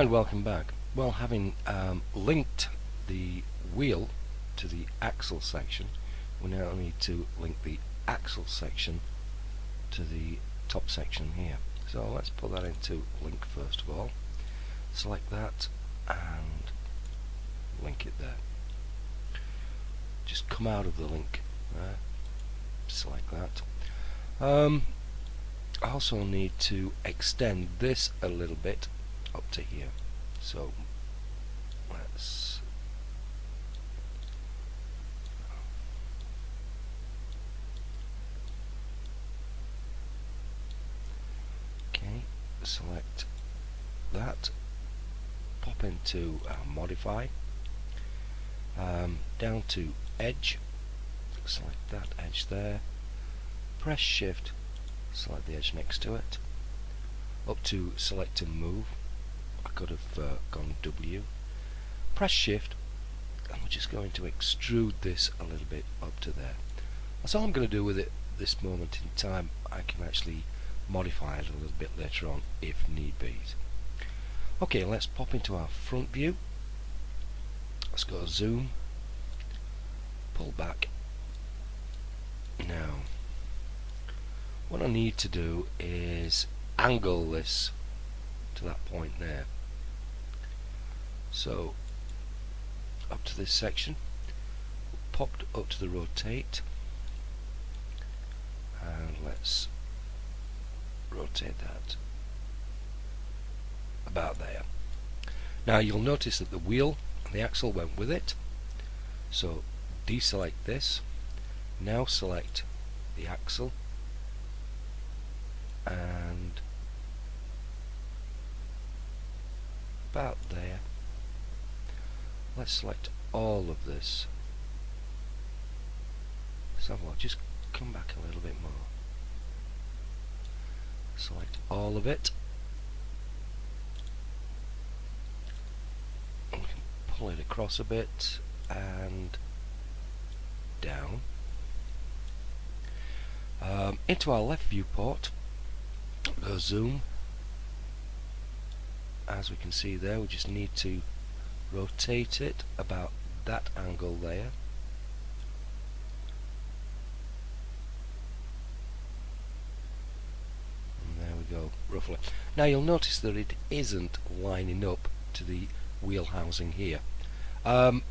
And welcome back. Well, having linked the wheel to the axle section, we now need to link the axle section to the top section here. So let's put that into link first of all. Select that and link it there. Just come out of the link there. Select that. I also need to extend this a little bit up to here. So let's select that, pop into modify, down to edge, select that edge there, press shift, select the edge next to it, up to select and move. I could have gone W, press shift, and we're just going to extrude this a little bit up to there. That's all I'm going to do with it this moment in time. I can actually modify it a little bit later on if need be. Okay, let's pop into our front view. Let's go zoom, pull back. Now what I need to do is angle this to that point there. So up to this section, popped up to the rotate, and let's rotate that about there. Now you'll notice that the wheel and the axle went with it, so deselect this, now select the axle and about there. Let's select all of this. So I'll just come back a little bit more. Select all of it. We can pull it across a bit and down. Into our left viewport, go zoom. As we can see there, we just need to rotate it about that angle there. Go roughly. Now you'll notice that it isn't lining up to the wheel housing here. I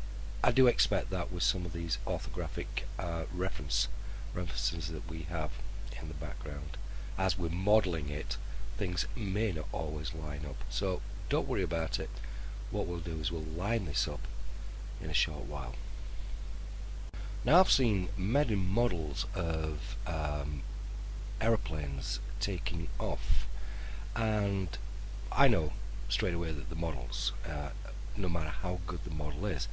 do expect that with some of these orthographic references that we have in the background. As we're modelling it, things may not always line up, so don't worry about it. What we'll do is we'll line this up in a short while. Now I've seen many models of aeroplanes taking off, and I know straight away that the models, no matter how good the model is,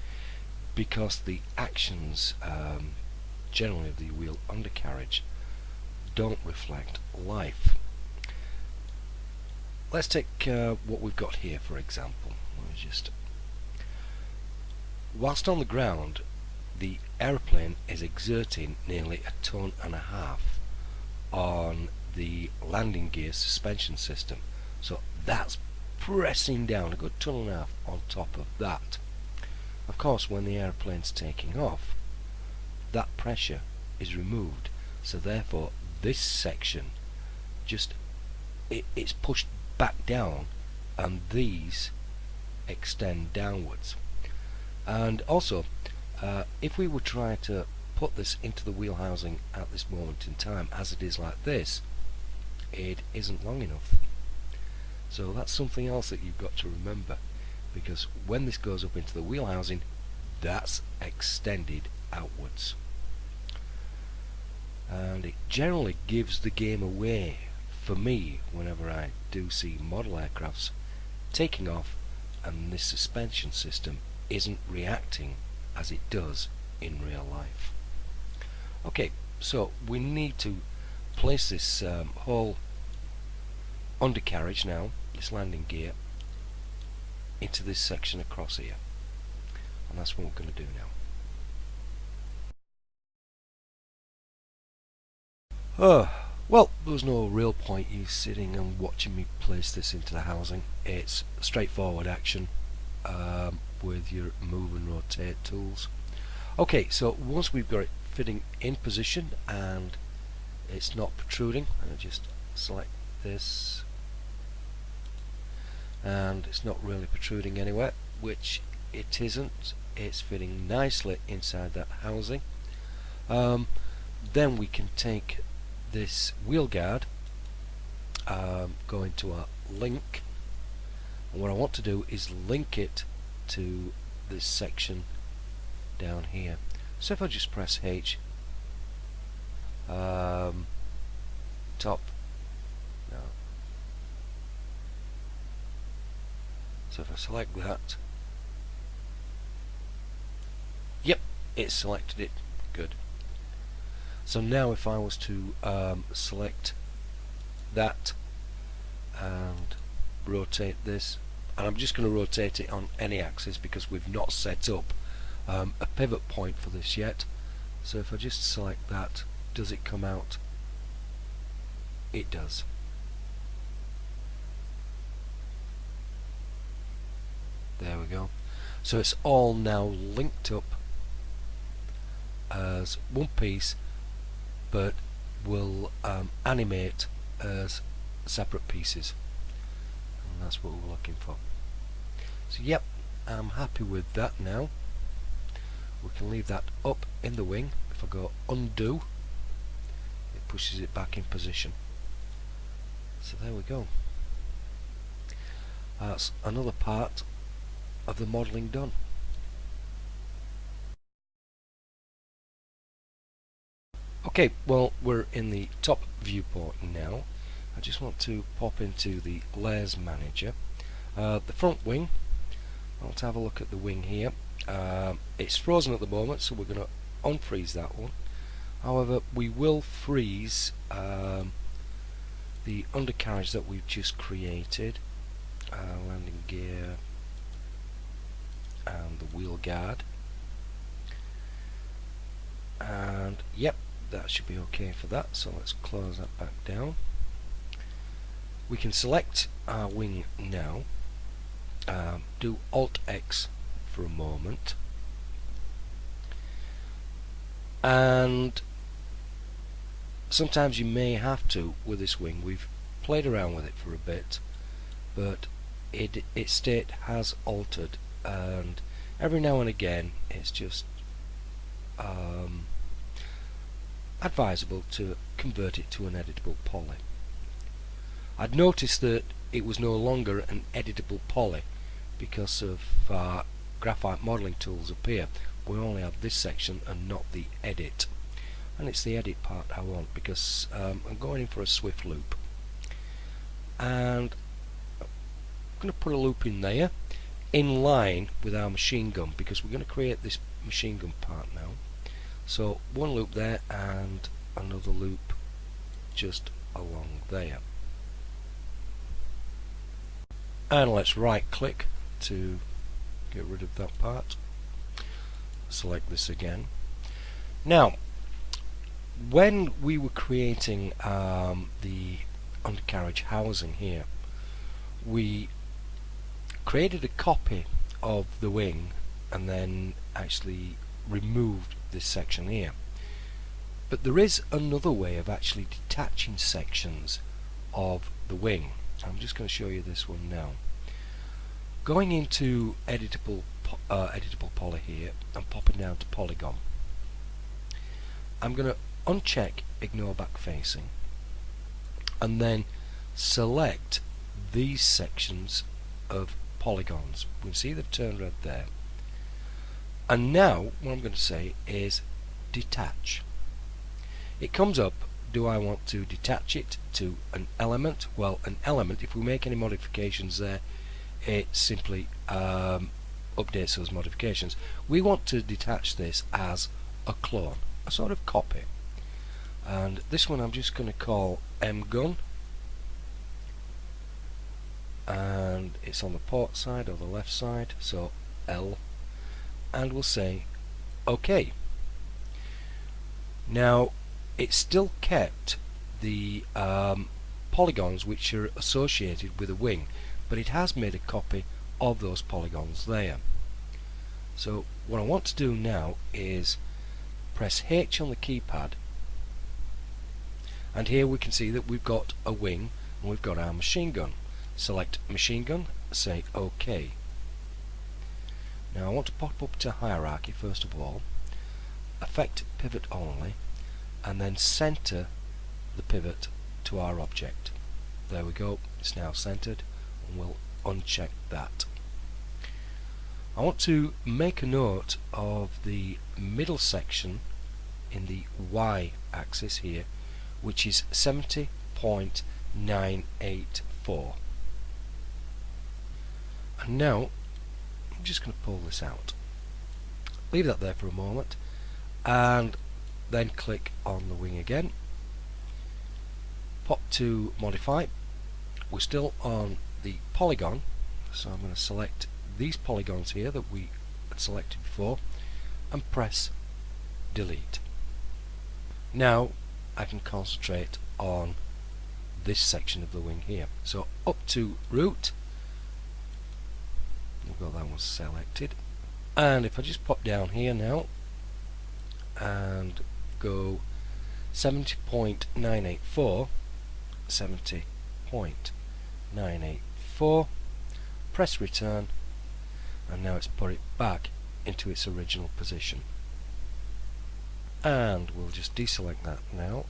because the actions generally of the wheel undercarriage don't reflect life. Let's take what we've got here for example. Whilst on the ground, the aeroplane is exerting nearly 1.5 tons on the landing gear suspension system, so that's pressing down a good 1.5 tons on top of that. Of course, when the airplane's taking off, that pressure is removed, so therefore this section it's pushed back down, and these extend downwards. And also, if we were trying to put this into the wheel housing at this moment in time, as it is like this, it isn't long enough. So that's something else that you've got to remember, because when this goes up into the wheel housing, that's extended outwards, and it generally gives the game away for me whenever I do see model aircrafts taking off and this suspension system isn't reacting as it does in real life. Okay, so we need to place this whole undercarriage now, this landing gear, into this section across here, and that's what we're going to do now. Well, there's no real point you sitting and watching me place this into the housing. It's straightforward action with your move and rotate tools. Okay, so once we've got it fitting in position and it's not protruding, I'll just select this, and it's not really protruding anywhere, which it isn't. It's fitting nicely inside that housing. Then we can take this wheel guard, go into our link, and what I want to do is link it to this section down here. So if I just press H, top, no. So if I select that, yep, it selected it. Good. So now if I was to select that and rotate this, and I'm just going to rotate it on any axis because we've not set up a pivot point for this yet. So if I just select that, does it come out? It does. There we go. So it's all now linked up as one piece, but will animate as separate pieces, and that's what we're looking for. So yep, I'm happy with that now. We can leave that up in the wing. If I go undo, it pushes it back in position. So there we go. That's another part of the modelling done. Okay, well, we're in the top viewport now. I just want to pop into the layers manager. The front wing, I'll have a look at the wing here. It's frozen at the moment, so we're going to unfreeze that one. However, we will freeze the undercarriage that we've just created, landing gear and the wheel guard, and yep, that should be okay for that. So let's close that back down. We can select our wing now, do Alt X for a moment, and sometimes you may have to with this wing. We've played around with it for a bit, but its state has altered, and every now and again it's just advisable to convert it to an editable poly. I'd noticed that it was no longer an editable poly because of graphite modelling tools up here. We only have this section and not the edit, and it's the edit part I want because I'm going in for a swift loop, and I'm going to put a loop in there in line with our machine gun because we're going to create this machine gun part now. So one loop there and another loop just along there, and let's right click to get rid of that part. Select this again. Now when we were creating the undercarriage housing here, we created a copy of the wing and then actually removed this section here. But there is another way of actually detaching sections of the wing. I'm just going to show you this one now. Going into editable poly here and popping down to polygon, I'm going to uncheck ignore back facing and then select these sections of polygons. We can see they've turned red there. And now what I'm going to say is detach. It comes up, do I want to detach it to an element? Well, an element, if we make any modifications there, it simply updates those modifications. We want to detach this as a clone, a sort of copy. And this one I'm just going to call mgun, and it's on the port side or the left side, so L, and we'll say OK. Now it's still kept the polygons which are associated with a wing, but it has made a copy of those polygons there. So what I want to do now is press H on the keypad, and here we can see that we've got a wing and we've got our machine gun. Select machine gun, say OK. Now I want to pop up to hierarchy first of all, affect pivot only, and then center the pivot to our object. There we go, it's now centered, and we'll uncheck that. I want to make a note of the middle section in the Y axis here, which is 70.984. And now I'm just going to pull this out, leave that there for a moment, and then click on the wing again, pop to modify. We're still on the polygon, so I'm going to select these polygons here that we had selected before and press delete. Now I can concentrate on this section of the wing here. So up to root, we've got that one selected, and if I just pop down here now and go 70.984, 70.984, press return, and now it's put it back into its original position. And we'll just deselect that now,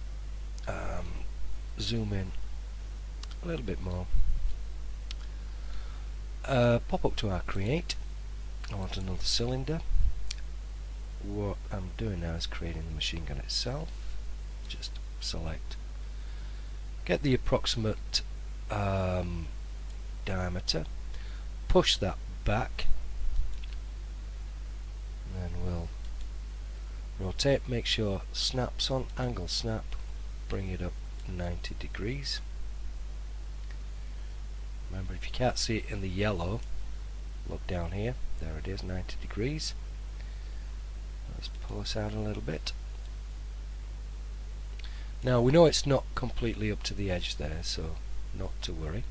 zoom in a little bit more, pop up to our create. I want another cylinder. What I'm doing now is creating the machine gun itself. Just select, get the approximate diameter, push that back, and then we'll rotate, make sure snaps on, angle snap, bring it up 90 degrees. Remember, if you can't see it in the yellow, look down here, there it is, 90 degrees. Let's pull this out a little bit. Now we know it's not completely up to the edge there, so not to worry.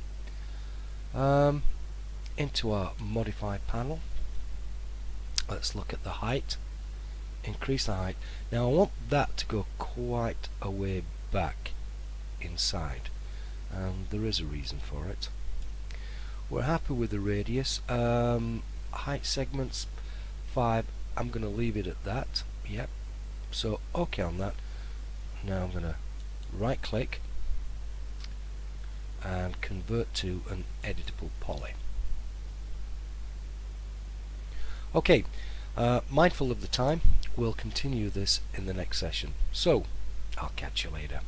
Into our modify panel, let's look at the height, increase the height. Now I want that to go quite a way back inside, and there is a reason for it. We're happy with the radius. Height segments 5, I'm going to leave it at that. Yep, so OK on that. Now I'm going to right click and convert to an editable poly. Okay, mindful of the time, we'll continue this in the next session, so I'll catch you later.